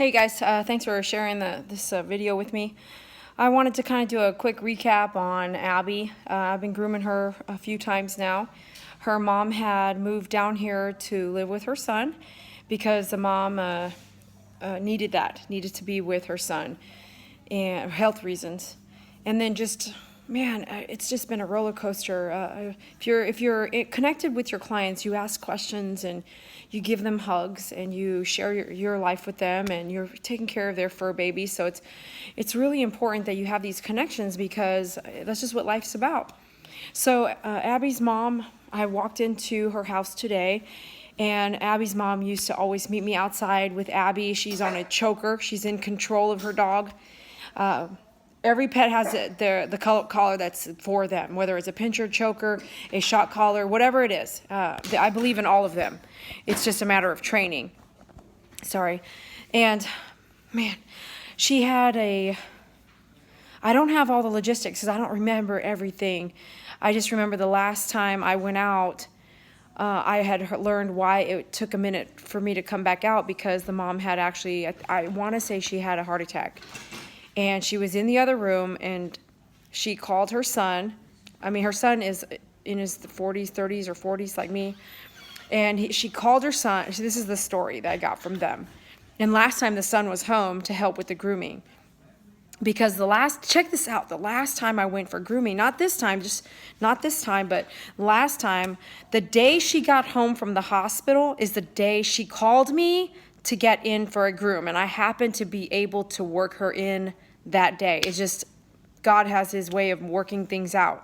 Hey guys, thanks for sharing this video with me. I wanted to kind of do a quick recap on Abbie. I've been grooming her a few times now. Her mom had moved down here to live with her son because the mom needed to be with her son, and health reasons. And then just, man, it's just been a roller coaster. If you're connected with your clients, you ask questions and you give them hugs and you share your life with them and you're taking care of their fur baby. So it's really important that you have these connections because that's just what life's about. So Abbie's mom, I walked into her house today, and Abbie's mom used to always meet me outside with Abbie. She's on a choker. She's in control of her dog. Every pet has the collar that's for them, whether it's a pincher, choker, a shock collar, whatever it is. I believe in all of them. It's just a matter of training. Sorry. And, man, she had I don't have all the logistics because I don't remember everything. I just remember the last time I went out, I had learned why it took a minute for me to come back out because the mom had actually, I want to say she had a heart attack. And she was in the other room, and she called her son. I mean, her son is in his 40s, 30s, or 40s like me. And she called her son. This is the story that I got from them. And last time the son was home to help with the grooming. Because check this out, the last time I went for grooming, not this time, but last time, the day she got home from the hospital is the day she called me to get in for a groom, and I happened to be able to work her in that day. It's just, God has his way of working things out.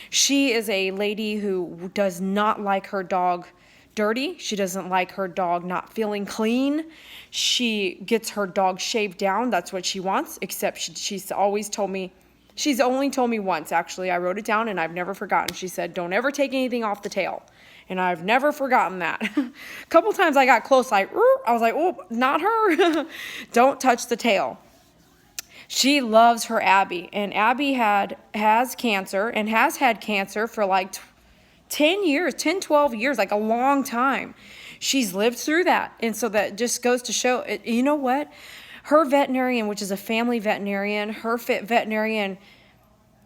She is a lady who does not like her dog dirty. She doesn't like her dog not feeling clean. She gets her dog shaved down. That's what she wants, except she's always told me, she's only told me once, actually. I wrote it down, and I've never forgotten. She said, don't ever take anything off the tail. And I've never forgotten that. A couple times I got close, I was like, oh, not her. Don't touch the tail. She loves her Abbie. And Abbie has cancer and has had cancer for like 10 years, 10, 12 years, like a long time. She's lived through that. And so that just goes to show, you know what? Her veterinarian, which is a family veterinarian, her veterinarian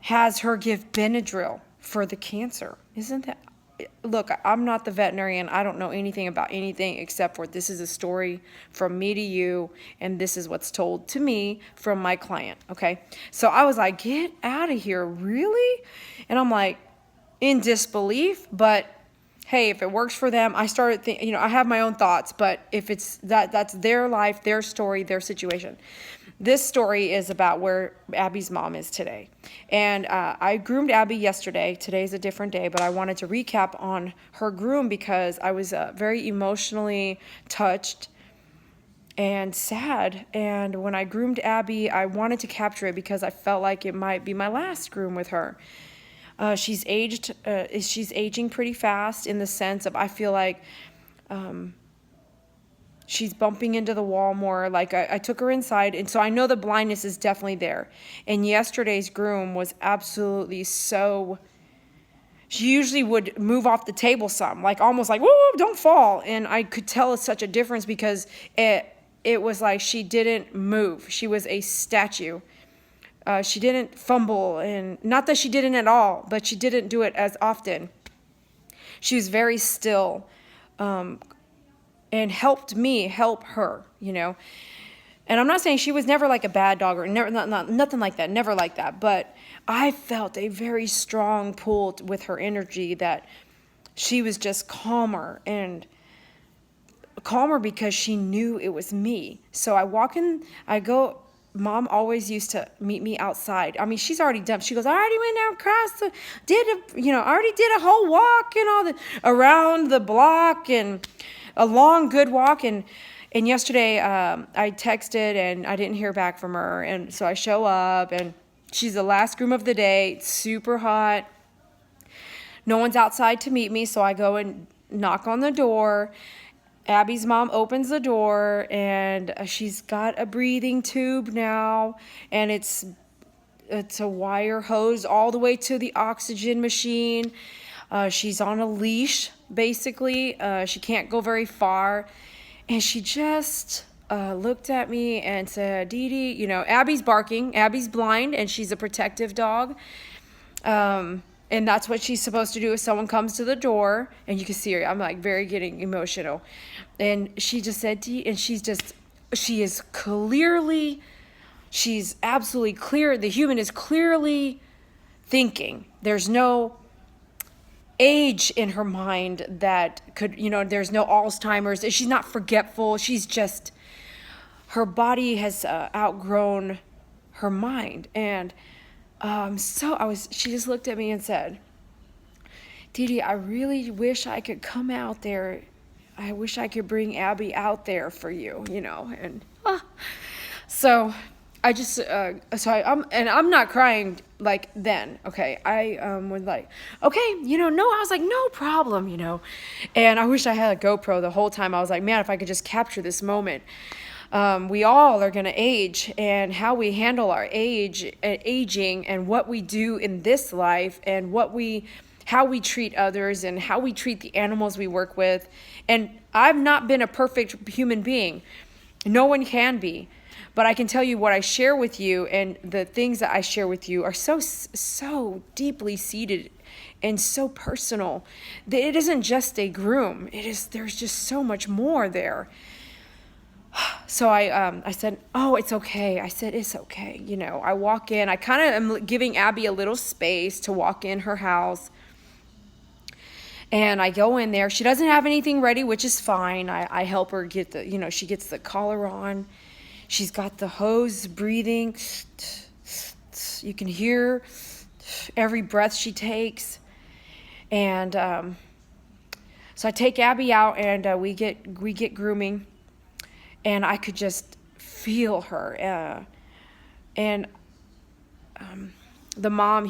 has her give Benadryl for the cancer. Isn't that? Look, I'm not the veterinarian. I don't know anything about anything except for this is a story from me to you, and this is what's told to me from my client, okay? So I was like, get out of here, really? And I'm like, in disbelief, but hey, if it works for them, I started thinking, I have my own thoughts, but if it's that's their life, their story, their situation. This story is about where Abbie's mom is today. And I groomed Abbie yesterday. Today's a different day, but I wanted to recap on her groom because I was very emotionally touched and sad. And when I groomed Abbie, I wanted to capture it because I felt like it might be my last groom with her. She's aging pretty fast in the sense of I feel like she's bumping into the wall more. Like I took her inside, and so I know the blindness is definitely there. And yesterday's groom was absolutely so. She usually would move off the table some, like almost like, whoa, don't fall. And I could tell it's such a difference because it was like she didn't move. She was a statue. She didn't fumble, and not that she didn't at all, but she didn't do it as often. She was very still. And helped me help her, And I'm not saying she was never like a bad dog or never, nothing like that, never like that. But I felt a very strong pull with her energy that she was just calmer because she knew it was me. So I walk in, Mom always used to meet me outside. I mean, she's already done. She goes, I already went down across already did a whole walk and around the block and a long, good walk. And yesterday I texted and I didn't hear back from her. And so I show up and she's the last groom of the day. It's super hot. No one's outside to meet me. So I go and knock on the door. Abbie's mom opens the door, and she's got a breathing tube now, and it's a wire hose all the way to the oxygen machine. She's on a leash, basically. She can't go very far, and she just looked at me and said, Dee Dee, you know, Abbie's barking. Abbie's blind, and she's a protective dog. And that's what she's supposed to do if someone comes to the door. And you can see her. I'm like very getting emotional. And she just said, and she is clearly, she's absolutely clear. The human is clearly thinking. There's no age in her mind that could, you know, there's no Alzheimer's. She's not forgetful. She's just, her body has outgrown her mind. And she just looked at me and said, Dee Dee, I really wish I could come out there. I wish I could bring Abbie out there for you, you know. And so I just, I'm not crying like then, okay. I was like, okay, you know, no, I was like, no problem, you know. And I wish I had a GoPro the whole time. I was like, man, if I could just capture this moment. We all are going to age, and how we handle our aging and what we do in this life, and how we treat others, and how we treat the animals we work with. And I've not been a perfect human being. No one can be. But I can tell you what I share with you, and the things that I share with you are so deeply seated and so personal that it isn't just a groom. There's just so much more there. So I said, oh, it's okay. I said, it's okay. You know, I walk in. I kind of am giving Abbie a little space to walk in her house. And I go in there. She doesn't have anything ready, which is fine. I help her get she gets the collar on. She's got the hose breathing. You can hear every breath she takes. And so I take Abbie out, and we get grooming. And I could just feel her. The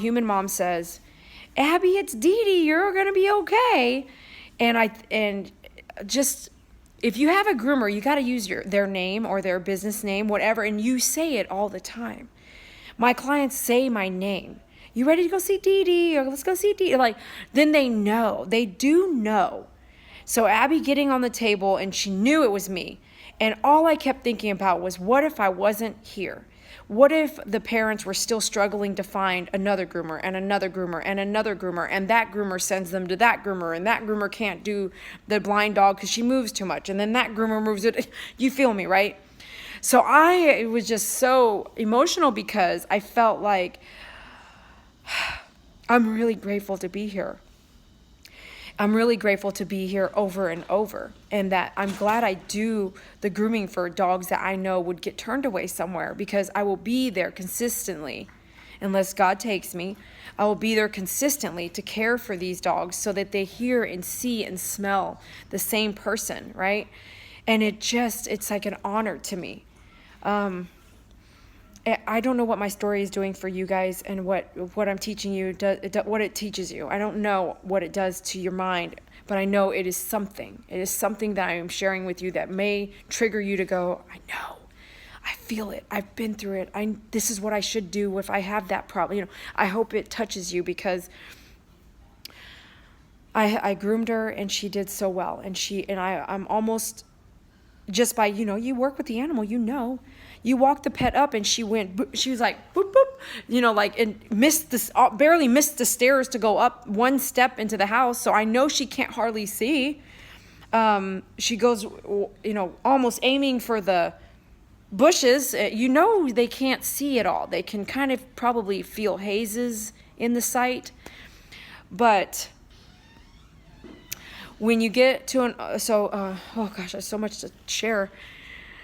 human mom says, Abbie, it's Dee Dee. You're going to be okay. And just, if you have a groomer, you got to use their name or their business name, whatever, and you say it all the time. My clients say my name. You ready to go see Dee Dee? Or let's go see Dee Dee. Like, then they know. They do know. So Abbie getting on the table, and she knew it was me. And all I kept thinking about was, what if I wasn't here? What if the parents were still struggling to find another groomer and another groomer and another groomer, and that groomer sends them to that groomer, and that groomer can't do the blind dog because she moves too much, and then that groomer moves it. You feel me, right? So it was just so emotional, because I felt like I'm really grateful to be here. I'm really grateful to be here over and over, and that I'm glad I do the grooming for dogs that I know would get turned away somewhere, because I will be there consistently. Unless God takes me, I will be there consistently to care for these dogs so that they hear and see and smell the same person, right? And it's like an honor to me. I don't know what my story is doing for you guys, and what I'm teaching you, what it teaches you. I don't know what it does to your mind, but I know it is something. It is something that I am sharing with you that may trigger you to go, I know, I feel it, I've been through it. This is what I should do if I have that problem. You know, I hope it touches you, because I groomed her, and she did so well, and I'm almost, just by, you work with the animal, you walk the pet up, and she was like, boop, boop, and barely missed the stairs to go up one step into the house. So I know she can't hardly see. She goes, almost aiming for the bushes. They can't see at all. They can kind of probably feel hazes in the sight. But when you get to oh gosh, there's so much to share.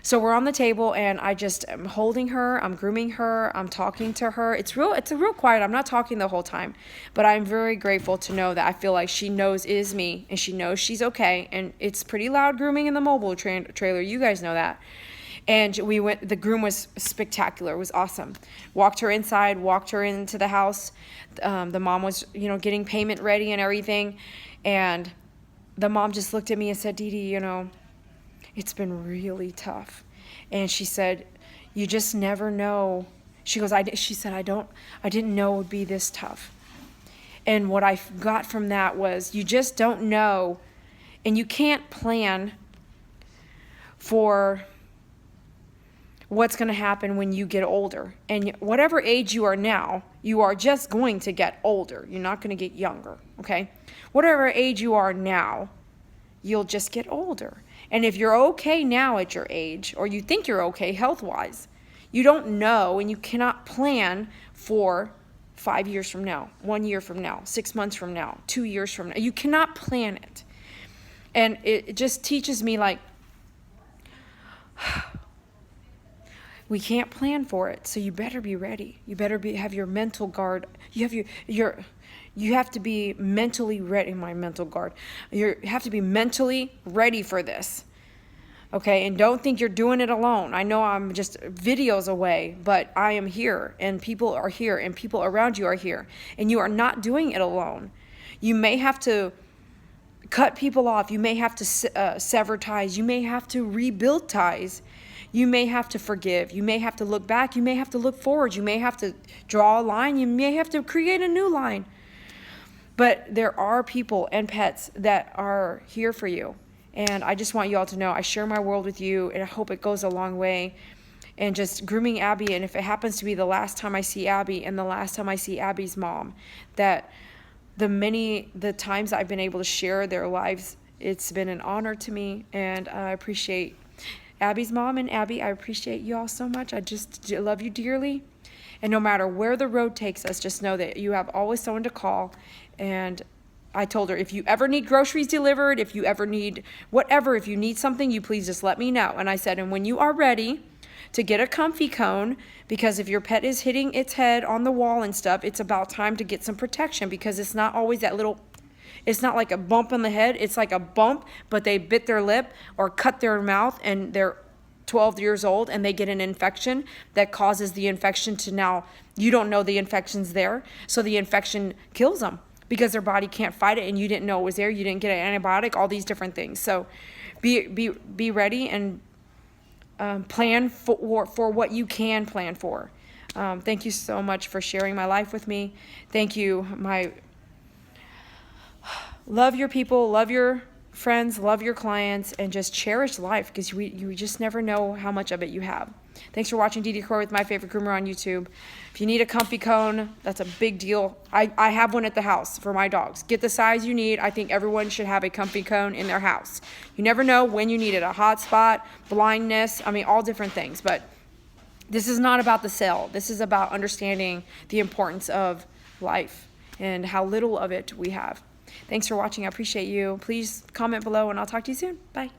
So we're on the table, and I just am holding her, I'm grooming her, I'm talking to her. It's real quiet. I'm not talking the whole time, but I'm very grateful to know that I feel like she knows it is me, and she knows she's okay. And it's pretty loud grooming in the mobile trailer. You guys know that. And the groom was spectacular. It was awesome. Walked her inside, walked her into the house. The mom was, getting payment ready and everything. And the mom just looked at me and said, Dee Dee, it's been really tough. And she said, you just never know. She goes, she said, I didn't know it would be this tough. And what I got from that was, you just don't know, and you can't plan for what's going to happen when you get older. And whatever age you are now, you are just going to get older. You're not going to get younger, okay? Whatever age you are now, you'll just get older. And if you're okay now at your age, or you think you're okay health-wise, you don't know and you cannot plan for 5 years from now, 1 year from now, 6 months from now, 2 years from now. You cannot plan it. And it just teaches me, like, we can't plan for it, so you better be ready. You better have your mental guard. You have to be mentally ready. My mental guard. You have to be mentally ready for this. Okay, and don't think you're doing it alone. I know I'm just videos away, but I am here, and people are here, and people around you are here, and you are not doing it alone. You may have to cut people off. You may have to sever ties. You may have to rebuild ties. You may have to forgive. You may have to look back. You may have to look forward. You may have to draw a line. You may have to create a new line. But there are people and pets that are here for you. And I just want you all to know I share my world with you, and I hope it goes a long way. And just grooming Abbie, and if it happens to be the last time I see Abbie and the last time I see Abbie's mom, that the times I've been able to share their lives, it's been an honor to me, and I appreciate Abbie's mom and Abbie. I appreciate you all so much. I just love you dearly. And no matter where the road takes us, just know that you have always someone to call. And I told her, if you ever need groceries delivered, if you ever need whatever, if you need something, you please just let me know. And I said, and when you are ready to get a comfy cone, because if your pet is hitting its head on the wall and stuff, it's about time to get some protection, because it's not always that little, it's not like a bump on the head. It's like a bump, but they bit their lip or cut their mouth, and they're 12 years old and they get an infection that causes the infection to, now you don't know the infection's there. So the infection kills them because their body can't fight it, and you didn't know it was there. You didn't get an antibiotic, all these different things. So be ready and plan for what you can plan for. Thank you so much for sharing my life with me. Thank you. Love your people, love your friends, love your clients, and just cherish life, because you just never know how much of it you have. Thanks for watching DD Core with My Favorite Groomer on YouTube. If you need a comfy cone, that's a big deal. I have one at the house for my dogs. Get the size you need. I think everyone should have a comfy cone in their house. You never know when you need it. A hot spot, blindness, I mean, all different things. But this is not about the sale. This is about understanding the importance of life and how little of it we have. Thanks for watching. I appreciate you. Please comment below, and I'll talk to you soon. Bye.